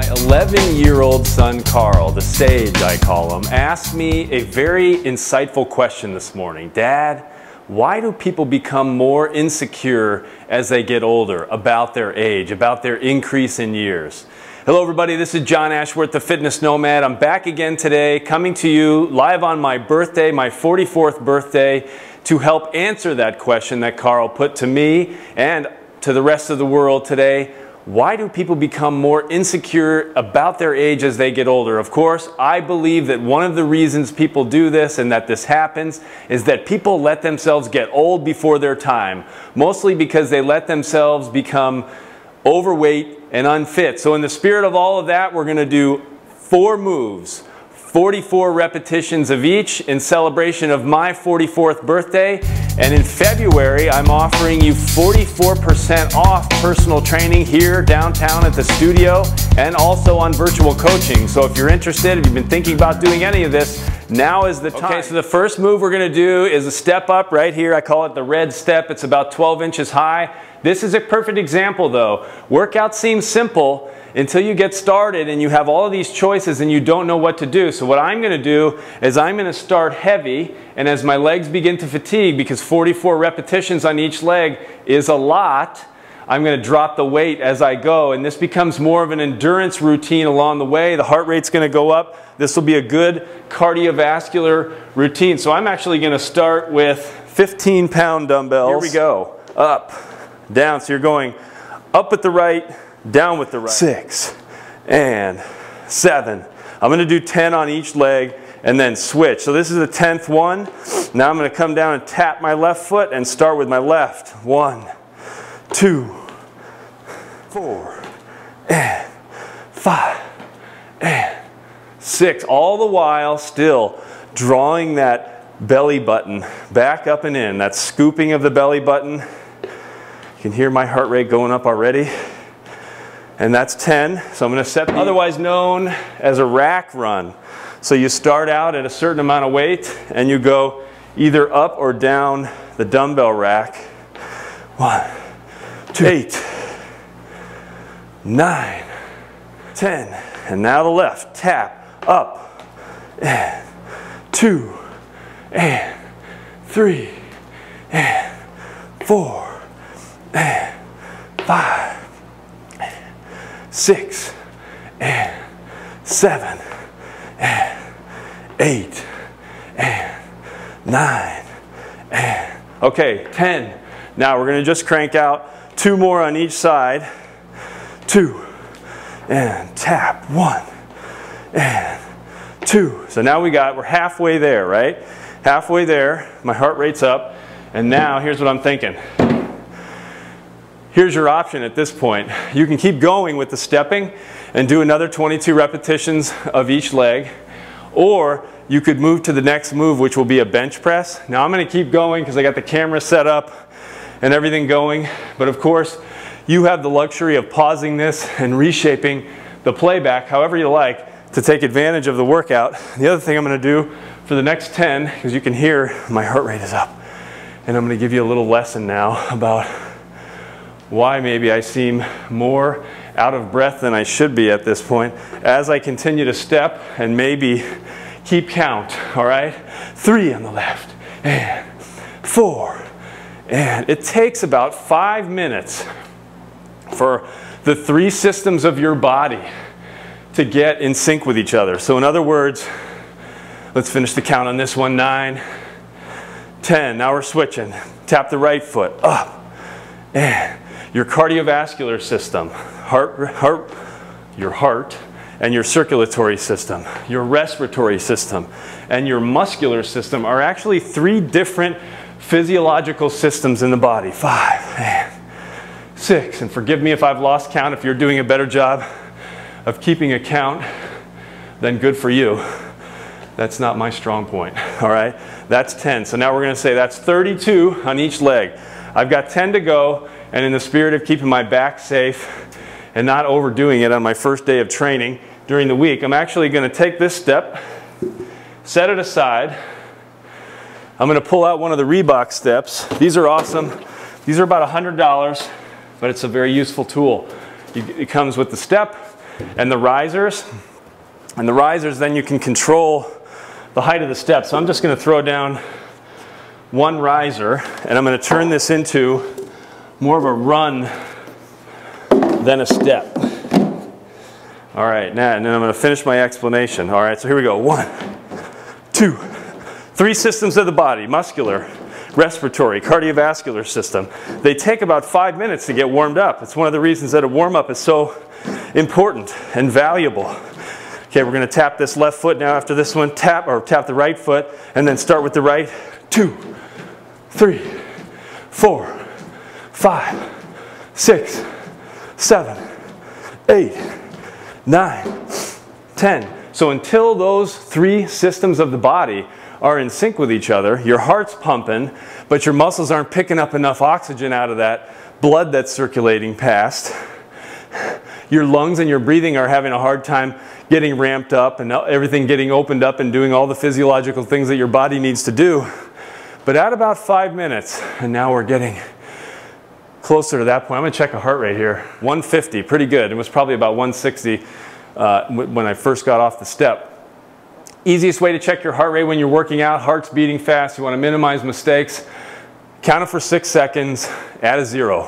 11-year-old son Carl, the sage I call him, asked me a very insightful question this morning. Dad, why do people become more insecure as they get older about their age, about their increase in years? Hello everybody, this is John Ashworth, the Fitness Nomad. I'm back again today, coming to you live on my birthday, my 44th birthday, to help answer that question that Carl put to me and to the rest of the world today. Why do people become more insecure about their age as they get older? Of course, I believe that one of the reasons people do this and that this happens is that people let themselves get old before their time, mostly because they let themselves become overweight and unfit. So in the spirit of all of that, we're going to do 4 moves, 44 repetitions of each in celebration of my 44th birthday. And in February, I'm offering you 44% off personal training here downtown at the studio and also on virtual coaching. So if you're interested, if you've been thinking about doing any of this, now is the time. Okay, so the first move we're going to do is a step up right here. I call it the red step. It's about 12 inches high. This is a perfect example though. Workout seems simple until you get started and you have all of these choices and you don't know what to do. So what I'm going to do is I'm going to start heavy, and as my legs begin to fatigue, because 44 repetitions on each leg is a lot, I'm going to drop the weight as I go, and this becomes more of an endurance routine along the way. The heart rate's going to go up. This will be a good cardiovascular routine. So I'm actually going to start with 15-pound dumbbells. Here we go. Up, down. So you're going up with the right, down with the right. 6 and 7. I'm going to do 10 on each leg and then switch. So this is the 10th one. Now I'm going to come down and tap my left foot and start with my left. 1, 2, 4, and 5, and 6. All the while still drawing that belly button back up and in. That scooping of the belly button. You can hear my heart rate going up already. And that's 10. So I'm going to set, otherwise known as a rack run. So you start out at a certain amount of weight and you go either up or down the dumbbell rack. 1, 2, 8, 9, 10. And now the left. Tap up and 2 and 3 and 4 and 5. 6 and 7 and 8 and 9 and okay, 10. Now we're going to just crank out 2 more on each side. 2 and tap. 1 and 2. So now we're halfway there, right? Halfway there. My heart rate's up. And now here's what I'm thinking. Here's your option at this point. You can keep going with the stepping and do another 22 repetitions of each leg, or you could move to the next move, which will be a bench press. Now I'm going to keep going because I got the camera set up and everything going, but of course you have the luxury of pausing this and reshaping the playback however you like to take advantage of the workout. The other thing I'm going to do for the next 10, because you can hear my heart rate is up, and I'm going to give you a little lesson now about why maybe I seem more out of breath than I should be at this point as I continue to step and maybe keep count, all right? 3 on the left and 4. And it takes about 5 minutes for the 3 systems of your body to get in sync with each other. So in other words, let's finish the count on this one. 9, 10. Now we're switching. Tap the right foot up and your cardiovascular system, your heart, and your circulatory system, your respiratory system, and your muscular system are actually 3 different physiological systems in the body. 5 and 6. And forgive me if I've lost count. If you're doing a better job of keeping a count, then good for you. That's not my strong point, all right? That's 10. So now we're going to say that's 32 on each leg. I've got 10 to go. And in the spirit of keeping my back safe and not overdoing it on my first day of training during the week, I'm actually going to take this step, set it aside. I'm going to pull out one of the Reebok steps. These are awesome. These are about $100, but it's a very useful tool. It comes with the step, and the risers. And the risers, then you can control the height of the step. So I'm just going to throw down one riser, and I'm going to turn this into more of a run than a step. All right, now, and then I'm going to finish my explanation. All right, so here we go. 1, 2, 3 systems of the body: muscular, respiratory, cardiovascular system. They take about 5 minutes to get warmed up. It's one of the reasons that a warm-up is so important and valuable. Okay, we're going to tap this left foot now after this one. Tap the right foot, and then start with the right. 2, 3, 4, 5, 6, 7, 8, 9, 10. So until those 3 systems of the body are in sync with each other, your heart's pumping, but your muscles aren't picking up enough oxygen out of that blood that's circulating past. Your lungs and your breathing are having a hard time getting ramped up and everything getting opened up and doing all the physiological things that your body needs to do. But at about 5 minutes, and now we're getting closer to that point. I'm going to check a heart rate here. 150, pretty good. It was probably about 160 when I first got off the step. Easiest way to check your heart rate when you're working out: heart's beating fast, you want to minimize mistakes. Count it for 6 seconds, add a 0,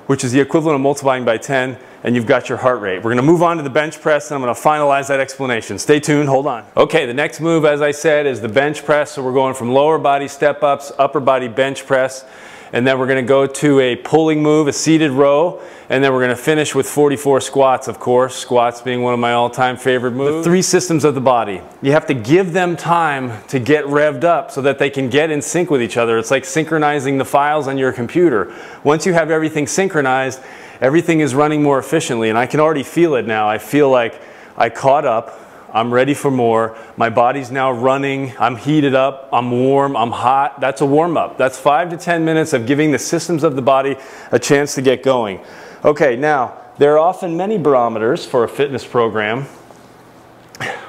which is the equivalent of multiplying by 10, and you've got your heart rate. We're going to move on to the bench press, and I'm going to finalize that explanation. Stay tuned, hold on. Okay, the next move, as I said, is the bench press. So we're going from lower body step-ups, upper body bench press, and then we're going to go to a pulling move, a seated row, and then we're going to finish with 44 squats, of course, squats being one of my all-time favorite moves. The 3 systems of the body. You have to give them time to get revved up so that they can get in sync with each other. It's like synchronizing the files on your computer. Once you have everything synchronized, everything is running more efficiently, and I can already feel it now. I feel like I caught up. I'm ready for more. My body's now running. I'm heated up. I'm warm. I'm hot. That's a warm-up. That's 5 to 10 minutes of giving the systems of the body a chance to get going. Okay, now, there are often many barometers for a fitness program.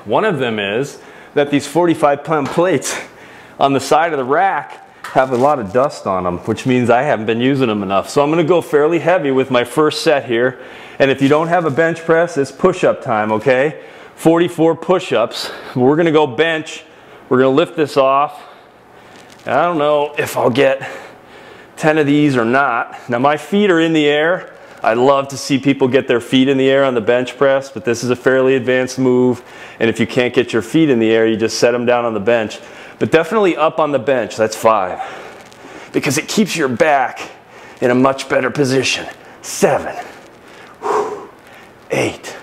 One of them is that these 45-pound plates on the side of the rack have a lot of dust on them, which means I haven't been using them enough. So I'm going to go fairly heavy with my first set here. And if you don't have a bench press, it's push-up time, okay? 44 push-ups. We're going to go bench. We're going to lift this off. I don't know if I'll get 10 of these or not. Now my feet are in the air. I love to see people get their feet in the air on the bench press, but this is a fairly advanced move. And if you can't get your feet in the air, you just set them down on the bench. But definitely up on the bench, that's 5. Because it keeps your back in a much better position. 7, 8,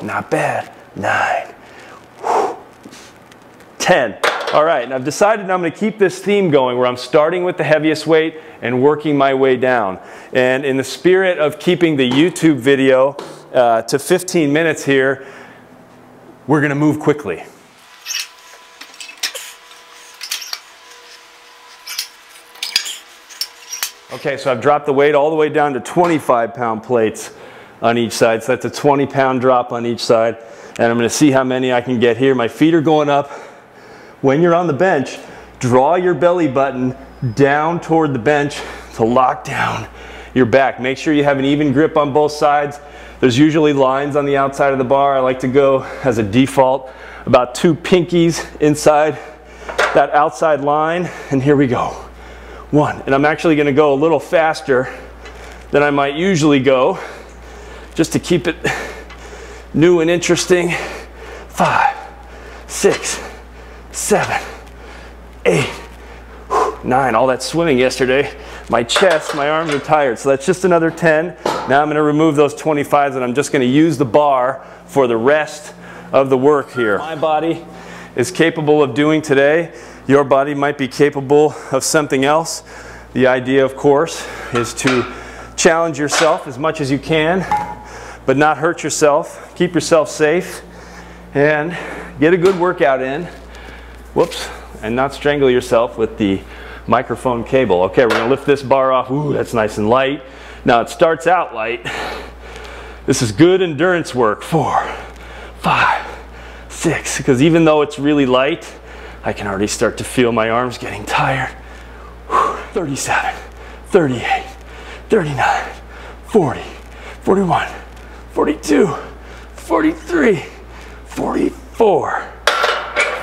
not bad, 9, 10. All right, and I've decided I'm going to keep this theme going where I'm starting with the heaviest weight and working my way down. And in the spirit of keeping the YouTube video to 15 minutes here, we're going to move quickly. Okay, so I've dropped the weight all the way down to 25-pound plates on each side. So that's a 20-pound drop on each side. And I'm going to see how many I can get here. My feet are going up. When you're on the bench, draw your belly button down toward the bench to lock down your back. Make sure you have an even grip on both sides. There's usually lines on the outside of the bar. I like to go as a default about 2 pinkies inside that outside line. And here we go. 1. And I'm actually going to go a little faster than I might usually go, just to keep it new and interesting. 5, 6, 7, 8, 9. All that swimming yesterday. My chest, my arms are tired. So that's just another 10. Now I'm going to remove those 25s and I'm just going to use the bar for the rest of the work here. My body is capable of doing today. Your body might be capable of something else. The idea, of course, is to challenge yourself as much as you can, but not hurt yourself. Keep yourself safe and get a good workout in. Whoops, and not strangle yourself with the microphone cable. Okay, we're gonna lift this bar off. Ooh, that's nice and light. Now it starts out light. This is good endurance work. 4, 5, 6, because even though it's really light, I can already start to feel my arms getting tired. 37, 38, 39, 40, 41, 42, 43, 44.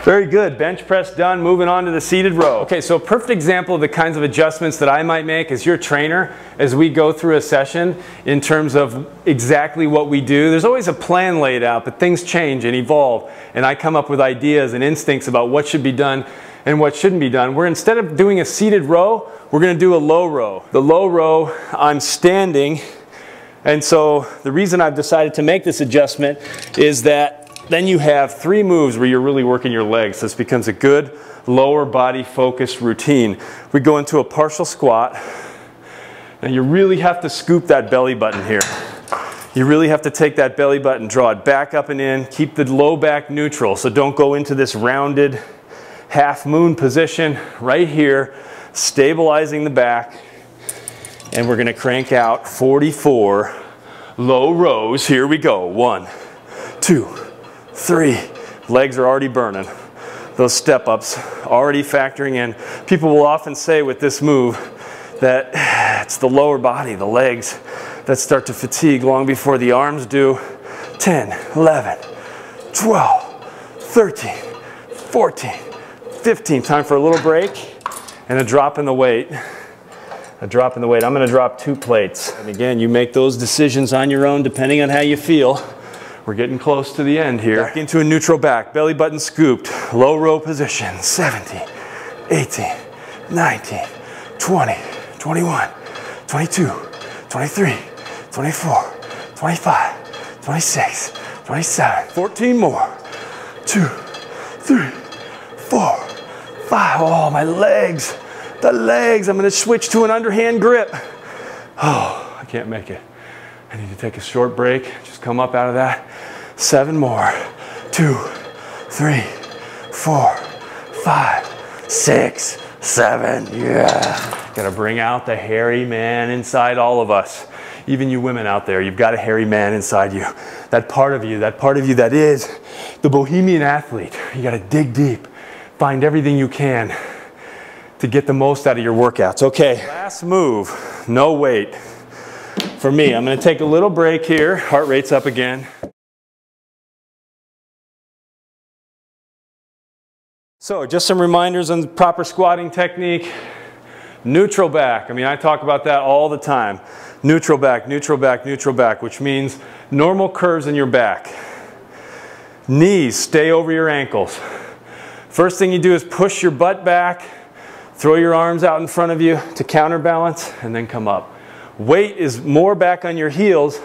Very good, bench press done, moving on to the seated row. Okay, so a perfect example of the kinds of adjustments that I might make as your trainer as we go through a session in terms of exactly what we do. There's always a plan laid out, but things change and evolve, and I come up with ideas and instincts about what should be done and what shouldn't be done. Instead of doing a seated row, we're gonna do a low row. The low row, I'm standing, and so the reason I've decided to make this adjustment is that then you have 3 moves where you're really working your legs. This becomes a good lower body focused routine. We go into a partial squat. Now you really have to scoop that belly button here. You really have to take that belly button, draw it back up and in, keep the low back neutral. So don't go into this rounded half moon position right here, stabilizing the back. And we're gonna crank out 44 low rows. Here we go. 1, 2, 3. Legs are already burning. Those step ups already factoring in. People will often say with this move that it's the lower body, the legs, that start to fatigue long before the arms do. 10, 11, 12, 13, 14, 15. Time for a little break and a drop in the weight. A drop in the weight. I'm going to drop 2 plates. And again, you make those decisions on your own depending on how you feel. We're getting close to the end here. Back into a neutral back, belly button scooped, low row position. 17, 18, 19, 20, 21, 22, 23, 24, 25, 26, 27, 14 more. 2, 3, 4, 5. Oh, my legs. The legs. I'm going to switch to an underhand grip. Oh, I can't make it. I need to take a short break. Just come up out of that. 7 more. 2, 3, 4, 5, 6, 7. Yeah. Got to bring out the hairy man inside all of us. Even you women out there, you've got a hairy man inside you. That part of you that is the bohemian athlete. You got to dig deep. Find everything you can to get the most out of your workouts. Okay, last move, no weight. For me, I'm going to take a little break here. Heart rate's up again. So just some reminders on the proper squatting technique. Neutral back. I mean, I talk about that all the time. Neutral back, neutral back, neutral back, which means normal curves in your back. Knees stay over your ankles. First thing you do is push your butt back, throw your arms out in front of you to counterbalance, and then come up. Weight is more back on your heels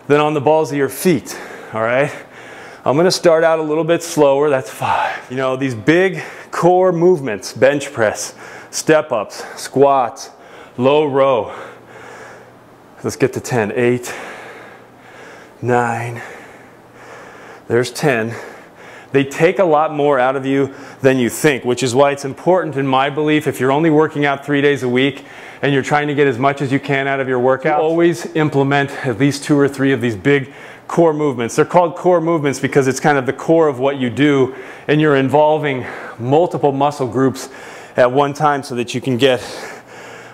than on the balls of your feet, all right? I'm going to start out a little bit slower. That's 5. You know, these big core movements, bench press, step ups, squats, low row. Let's get to 10. 8, 9, there's 10. They take a lot more out of you than you think, which is why it's important, in my belief, if you're only working out 3 days a week and you're trying to get as much as you can out of your workout, always implement at least 2 or 3 of these big core movements. They're called core movements because it's kind of the core of what you do, and you're involving multiple muscle groups at one time so that you can get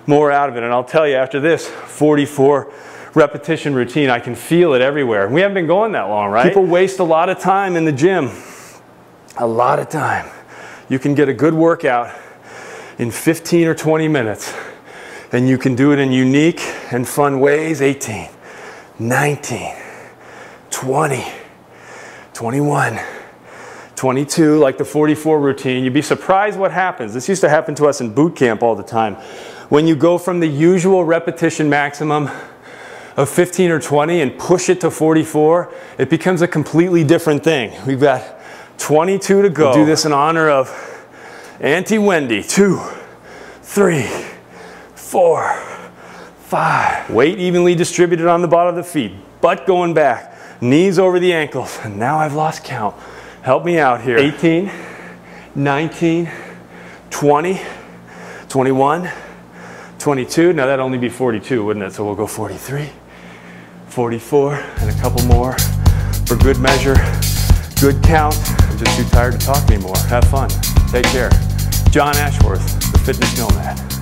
more out of it. And I'll tell you, after this 44 repetition routine, I can feel it everywhere. We haven't been going that long, right? People waste a lot of time in the gym. A lot of time. You can get a good workout in 15 or 20 minutes, and you can do it in unique and fun ways. 18, 19, 20, 21, 22, like the 44 routine. You'd be surprised what happens. This used to happen to us in boot camp all the time. When you go from the usual repetition maximum of 15 or 20 and push it to 44, it becomes a completely different thing. We've got 22 to go. We'll do this in honor of Auntie Wendy. 2, 3, 4, 5. Weight evenly distributed on the bottom of the feet. Butt going back. Knees over the ankles. And now I've lost count. Help me out here. 18, 19, 20, 21, 22. Now that'd only be 42, wouldn't it? So we'll go 43, 44, and a couple more for good measure. Good count. I'm just too tired to talk anymore. Have fun. Take care. John Ashworth, the Fitness Nomad.